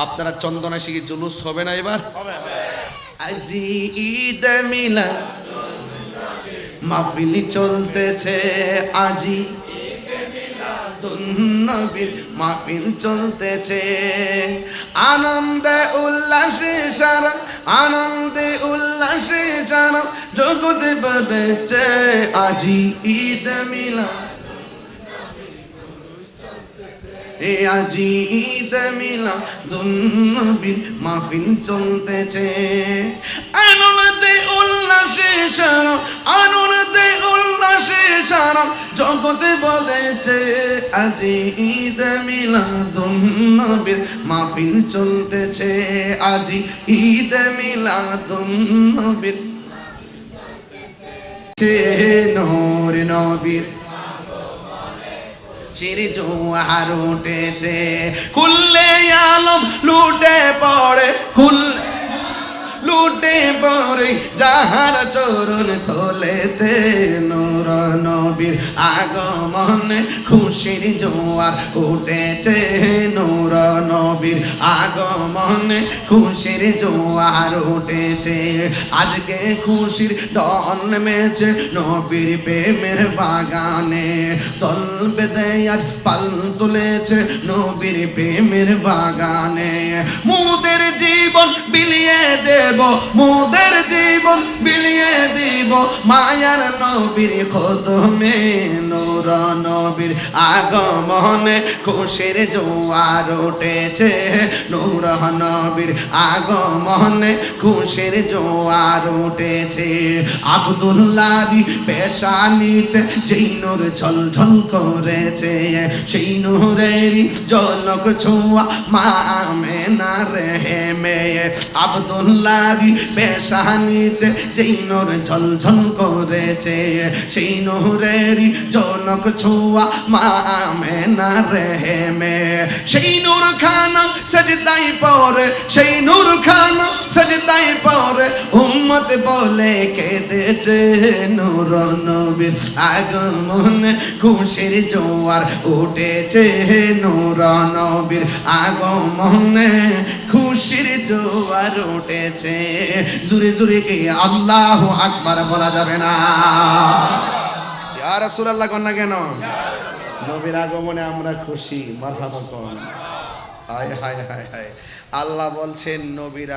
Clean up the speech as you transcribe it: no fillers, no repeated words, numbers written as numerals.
আপনারা চন্দনা শিখে জুলুস হবে না এবার? আজি ঈদ মিলাদ মাহফিল চলতেছে, আজি নবীর মাহফিল চলতেছে, আনন্দে উল্লাসে সারা, আনন্দে উল্লাসে সারা জগতে বেড়েছে, আজি ঈদ মিলাদ, আজি ঈদ মিলাদুন নবীর মাহফিল চলতেছে, আনন্দে উল্লাসে সারা, আনন্দে উল্লাসে সারা জগতে বলেছে, আজি ঈদ মিলাদুন নবীর মাহফিল চলতেছে, আজি ঈদ মিলাদুন নবীর নূর নবীর চির জোয়ার উঠেছে, খুললে আলম লুটে পড়ে, খুললে লুটে পড়ে যাহার চরণ থলেতে, নূর নবীর আগমনে খুশির জোয়ার উঠেছে, নূর নবীর আগমনে খুশির জোয়ার উঠেছে, আজকে খুশির দল নেমেছে নবীর প্রেমের বাগানে, দল বেঁধে আজ পাল তুলেছে নবীর প্রেমের বাগানে, মোদের জীবন বিলিয়ে দেব, মোদের জীবন বিলিয়ে দিব মায়ার নবীর কদমে, নূর নবীর আগমনে খুশির জোয়ার উঠেছে, নূর নবীর আগমনে খুশির জোয়ার উঠেছে, আব্দুল্লাহর পেশানিতে যেই নূর ঝলঝল করেছে, সেই নূরের ঝলক ছোঁয়া মা আমেনার রেহেমে, আব্দুল্লাহর পেশানিতে যেই নূর ঝলঝল করেছে, সেই নূরের ঝলক ছোঁয়া মা আমেনার রেহেমে, সেই নূর খানা সাজদায় পড়ে, সেই নূর খানা সাজদায় পড়ে উম্মত বলে কেঁদেছে, নূর নবীর আগমনে খুশির জোয়ার উঠেছে, নূর নবীর আগমনে খুশির জোয়ার উঠেছে, জুরে জুরে কে আল্লাহু আকবার বলা যাবে না? ইয়া রাসূলুল্লাহ কোন না কেন? নবীর আগমনে আমরা খুশি, মারহাবা কোন। হায় হায় হায় হায়, আল্লাহ বলছেন নবীর